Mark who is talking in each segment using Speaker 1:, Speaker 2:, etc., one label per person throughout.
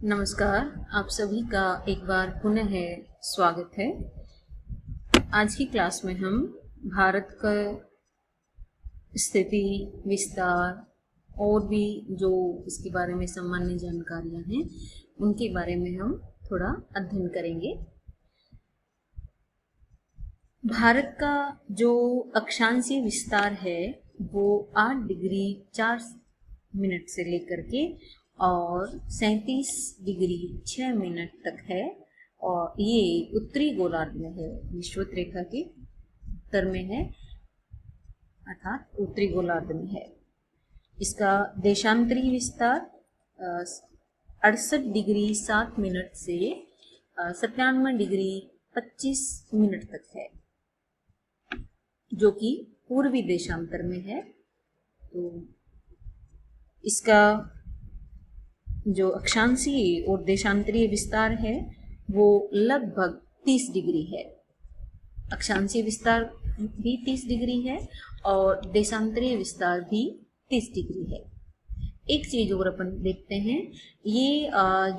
Speaker 1: नमस्कार। आप सभी का एक बार पुनः स्वागत है। आज की क्लास में हम भारत का स्थिति, विस्तार और भी जो इसके बारे में सामान्य जानकारियां हैं उनके बारे में हम थोड़ा अध्ययन करेंगे। भारत का जो अक्षांशीय विस्तार है वो 8 डिग्री 4 मिनट से लेकर के और 37 डिग्री 6 मिनट तक है और ये उत्तरी गोलार्ध में है, विषुवत रेखा के उत्तर में है अर्थात उत्तरी गोलार्ध में है। इसका देशांतरी विस्तार 68 डिग्री 7 मिनट से 97 डिग्री 25 मिनट तक है, जो कि पूर्वी देशांतर में है। तो इसका जो अक्षांशीय और देशांतरीय विस्तार है वो लगभग 30 डिग्री है। अक्षांशीय विस्तार भी 30 डिग्री है और देशांतरीय विस्तार भी 30 डिग्री है। एक चीज और अपन देखते हैं, ये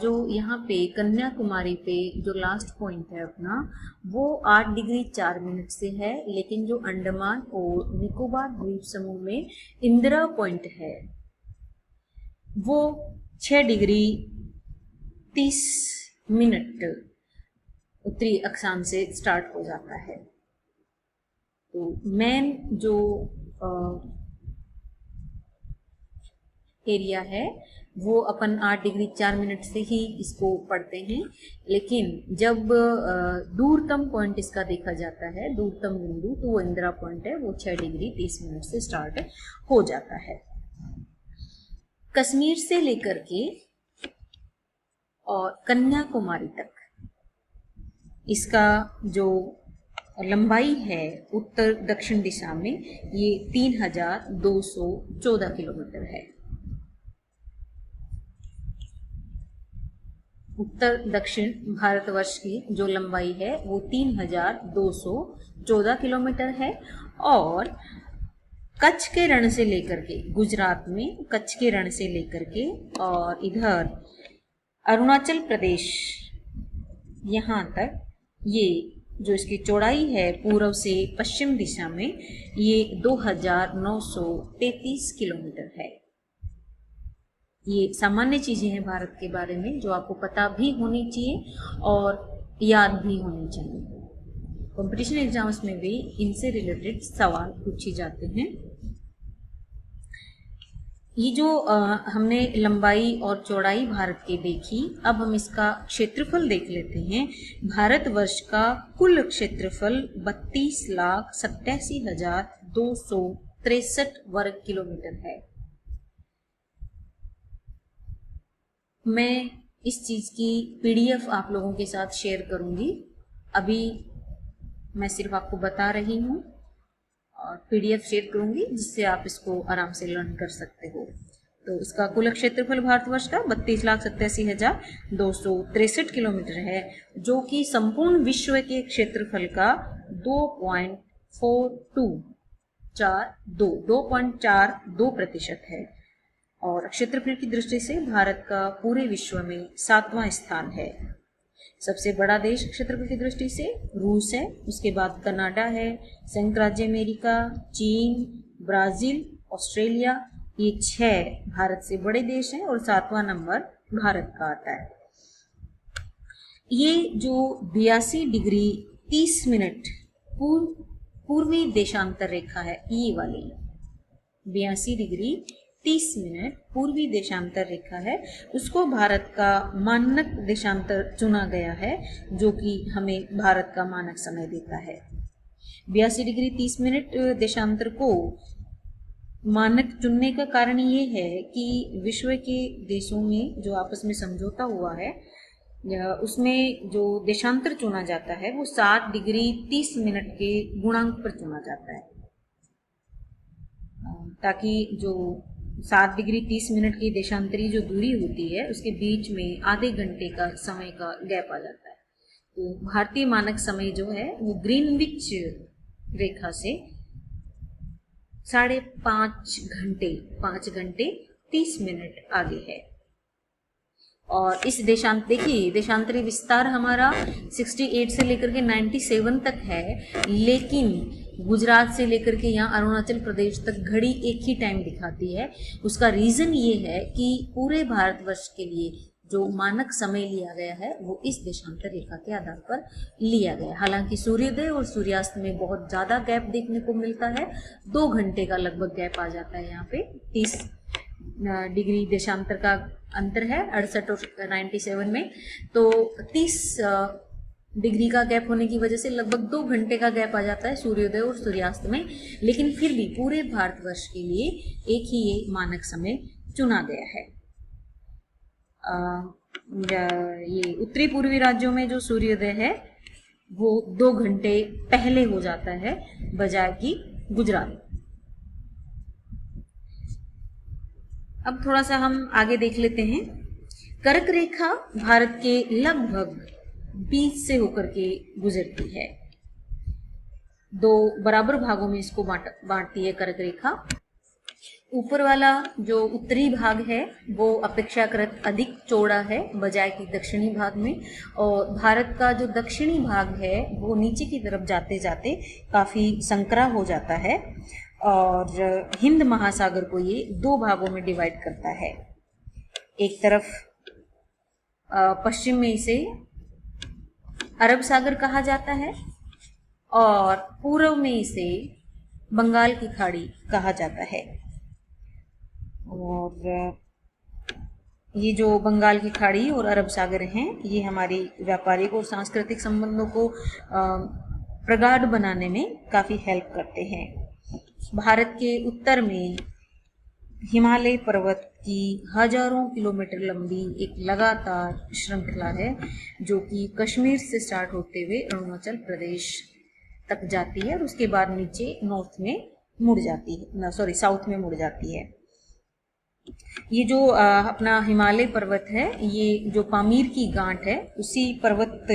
Speaker 1: जो यहाँ पे कन्याकुमारी पे जो लास्ट पॉइंट है अपना वो 8 डिग्री 4 मिनट से है, लेकिन जो अंडमान और निकोबार द्वीप समूह में इंदिरा पॉइंट है वो 6 डिग्री 30 मिनट उत्तरी अक्षांश से स्टार्ट हो जाता है। तो मेन जो एरिया है वो अपन 8 डिग्री 4 मिनट से ही इसको पढ़ते हैं, लेकिन जब दूरतम पॉइंट इसका देखा जाता है, दूरतम बिंदु, तो वो इंदिरा पॉइंट है, वो 6 डिग्री 30 मिनट से स्टार्ट हो जाता है। कश्मीर से लेकर के और कन्याकुमारी तक इसका जो लंबाई है उत्तर दक्षिण दिशा में ये 3214 किलोमीटर है। उत्तर दक्षिण भारतवर्ष की जो लंबाई है वो 3214 किलोमीटर है और कच्छ के रण से लेकर के, गुजरात में कच्छ के रण से लेकर के और इधर अरुणाचल प्रदेश यहाँ तक ये जो इसकी चौड़ाई है पूर्व से पश्चिम दिशा में ये 2933 किलोमीटर है। ये सामान्य चीजें हैं भारत के बारे में जो आपको पता भी होनी चाहिए और याद भी होनी चाहिए। कंपटीशन एग्जाम्स में भी इनसे रिलेटेड सवाल पूछे जाते हैं। ये जो हमने लंबाई और चौड़ाई भारत की देखी, अब हम इसका क्षेत्रफल देख लेते हैं। भारतवर्ष का कुल क्षेत्रफल 32,87,263 वर्ग किलोमीटर है। मैं इस चीज की पीडीएफ आप लोगों के साथ शेयर करूंगी। अभी मैं सिर्फ आपको बता रही हूँ और पीडीएफ शेयर करूंगी जिससे आप इसको आराम से लर्न कर सकते हो। तो इसका कुल क्षेत्रफल भारतवर्ष का 32,87,263 किलोमीटर है, जो कि संपूर्ण विश्व के क्षेत्रफल का 2.42% है और क्षेत्रफल की दृष्टि से भारत का पूरे विश्व में 7वां स्थान है। सबसे बड़ा देश क्षेत्रफल की दृष्टि से रूस है, उसके बाद कनाडा है, संयुक्त राज्य अमेरिका, चीन, ब्राजील, ऑस्ट्रेलिया, ये 6 भारत से बड़े देश हैं और 7वां नंबर भारत का आता है। ये जो 82 डिग्री 30 मिनट पूर्वी देशांतर रेखा है, ये वाली 82 डिग्री 30 मिनट पूर्वी देशांतर रेखा है, उसको भारत का मानक देशांतर चुना गया है, जो कि हमें भारत का मानक समय देता है। 82 डिग्री 30 मिनट देशांतर को मानक चुनने का कारण ये है कि विश्व के देशों में जो आपस में समझौता हुआ है उसमें जो देशांतर चुना जाता है वो 7 डिग्री 30 मिनट के गुणांक पर चुना जाता है, ताकि जो 7 डिग्री 30 मिनट की देशांतरी जो दूरी होती है उसके बीच में आधे घंटे का समय का गैप आ जाता है। तो भारतीय मानक समय जो है वो ग्रीनविच रेखा से 5.5 घंटे 5 घंटे 30 मिनट आगे है। और इस देखिए देशांतरी विस्तार हमारा 68 से लेकर के 97 तक है, लेकिन गुजरात से लेकर के यहाँ अरुणाचल प्रदेश तक घड़ी एक ही टाइम दिखाती है। उसका रीज़न ये है कि पूरे भारतवर्ष के लिए जो मानक समय लिया गया है वो इस देशांतर रेखा के आधार पर लिया गया है। हालांकि सूर्योदय और सूर्यास्त में बहुत ज़्यादा गैप देखने को मिलता है, 2 घंटे का लगभग गैप आ जाता है। यहाँ पे 30 डिग्री देशांतर का अंतर है 68 और 97 में, तो 30 डिग्री का गैप होने की वजह से लगभग 2 घंटे का गैप आ जाता है सूर्योदय और सूर्यास्त में। लेकिन फिर भी पूरे भारतवर्ष के लिए एक ही ये मानक समय चुना गया है। ये उत्तरी पूर्वी राज्यों में जो सूर्योदय है वो 2 घंटे पहले हो जाता है बजाय कि गुजरात। अब थोड़ा सा हम आगे देख लेते हैं। कर्क रेखा भारत के लगभग बीच से होकर के गुजरती है, 2 बराबर भागों में इसको बांटती है कर्क रेखा। ऊपर वाला जो उत्तरी भाग है वो अपेक्षाकृत अधिक चौड़ा है बजाय कि दक्षिणी भाग में, और भारत का जो दक्षिणी भाग है वो नीचे की तरफ जाते जाते काफ़ी संकरा हो जाता है और हिंद महासागर को ये 2 भागों में डिवाइड करता है। एक तरफ पश्चिम में इसे अरब सागर कहा जाता है और पूर्व में इसे बंगाल की खाड़ी कहा जाता है। और ये जो बंगाल की खाड़ी और अरब सागर हैं ये हमारी व्यापारिक और सांस्कृतिक संबंधों को प्रगाढ़ बनाने में काफ़ी हेल्प करते हैं। भारत के उत्तर में हिमालय पर्वत की हजारों किलोमीटर लंबी एक लगातार श्रृंखला है जो कि कश्मीर से स्टार्ट होते हुए अरुणाचल प्रदेश तक जाती है और उसके बाद नीचे साउथ में मुड़ जाती है। ये जो अपना हिमालय पर्वत है, ये जो पामीर की गांठ है उसी पर्वत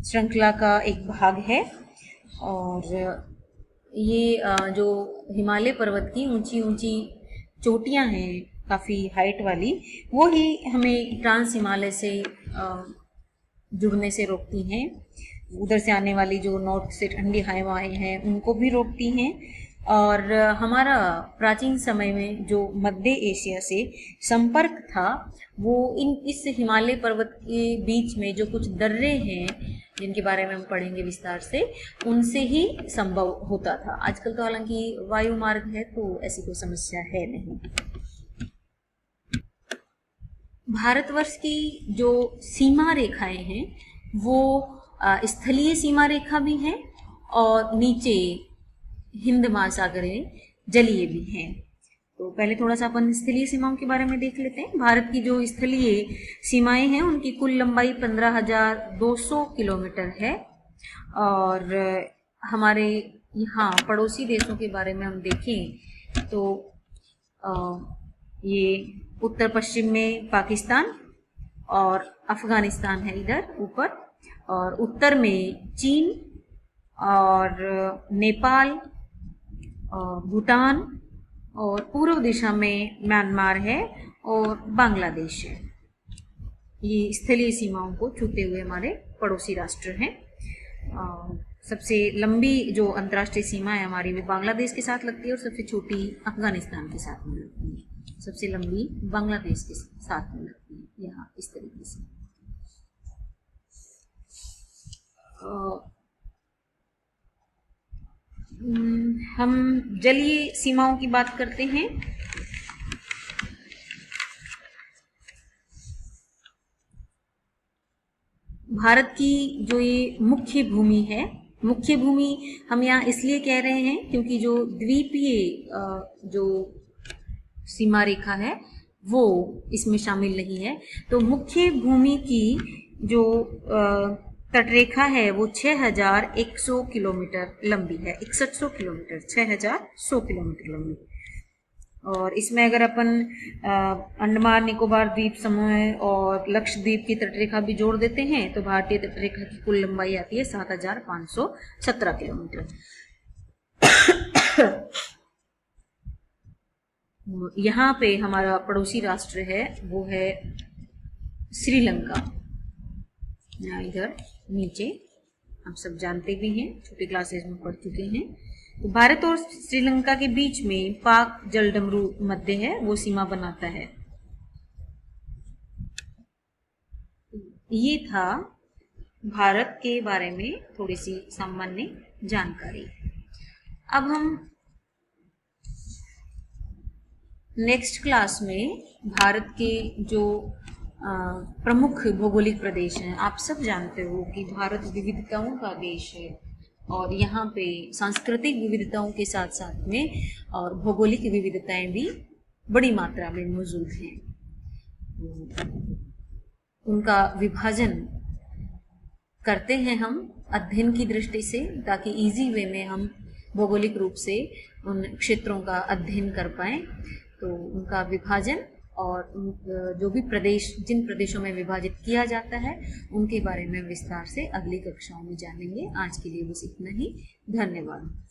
Speaker 1: श्रृंखला का एक भाग है। और ये जो हिमालय पर्वत की ऊंची ऊंची चोटियां हैं काफ़ी हाइट वाली, वो ही हमें ट्रांस हिमालय से जुड़ने से रोकती हैं। उधर से आने वाली जो नॉर्थ से ठंडी हवाएं हैं उनको भी रोकती हैं। और हमारा प्राचीन समय में जो मध्य एशिया से संपर्क था वो इस हिमालय पर्वत के बीच में जो कुछ दर्रे हैं जिनके बारे में हम पढ़ेंगे विस्तार से, उनसे ही संभव होता था। आजकल तो हालांकि वायु मार्ग है तो ऐसी कोई समस्या है नहीं। भारतवर्ष की जो सीमा रेखाएं हैं वो स्थलीय सीमा रेखा भी हैं और नीचे हिंद महासागर में जलीय भी हैं। तो पहले थोड़ा सा अपन स्थलीय सीमाओं के बारे में देख लेते हैं। भारत की जो स्थलीय सीमाएं हैं उनकी कुल लंबाई 15,200 किलोमीटर है। और हमारे यहाँ पड़ोसी देशों के बारे में हम देखें तो ये उत्तर पश्चिम में पाकिस्तान और अफगानिस्तान है इधर ऊपर, और उत्तर में चीन और नेपाल और भूटान, और पूर्व दिशा में म्यांमार है और बांग्लादेश है। ये स्थलीय सीमाओं को छूते हुए हमारे पड़ोसी राष्ट्र हैं। सबसे लंबी जो अंतर्राष्ट्रीय सीमा है हमारी वो बांग्लादेश के साथ लगती है और सबसे छोटी अफगानिस्तान के साथ में लगती है। सबसे लंबी बांग्लादेश के साथ में लगती है यहाँ इस तरीके से। हम जलीय सीमाओं की बात करते हैं। भारत की जो ये मुख्य भूमि है, मुख्य भूमि हम यहाँ इसलिए कह रहे हैं क्योंकि जो द्वीपीय जो सीमा रेखा है वो इसमें शामिल नहीं है। तो मुख्य भूमि की जो तटरेखा है वो 6,100 किलोमीटर लंबी है, 6100 किलोमीटर, 6,100 किलोमीटर लंबी। और इसमें अगर अपन अंडमान निकोबार द्वीप समूह और लक्षद्वीप की तटरेखा भी जोड़ देते हैं तो भारतीय तटरेखा की कुल लंबाई आती है 7,517 किलोमीटर। यहाँ पे हमारा पड़ोसी राष्ट्र है वो है श्रीलंका। यहाँ इधर नीचे आप सब जानते भी हैं, छोटी क्लासेस में पढ़ चुके हैं। तो भारत और श्रीलंका के बीच में पाक जलडमरू मध्य है, वो सीमा बनाता है। ये था भारत के बारे में थोड़ी सी सामान्य जानकारी। अब हम नेक्स्ट क्लास में भारत के जो प्रमुख भौगोलिक प्रदेश हैं, आप सब जानते हो कि भारत विविधताओं का देश है और यहाँ पे सांस्कृतिक विविधताओं के साथ साथ में और भौगोलिक विविधताएं भी बड़ी मात्रा में मौजूद हैं। उनका विभाजन करते हैं हम अध्ययन की दृष्टि से, ताकि इजी वे में हम भौगोलिक रूप से उन क्षेत्रों का अध्ययन कर पाएं। तो उनका विभाजन और जो भी प्रदेश, जिन प्रदेशों में विभाजित किया जाता है, उनके बारे में विस्तार से अगली कक्षाओं में जानेंगे। आज के लिए बस इतना ही। धन्यवाद।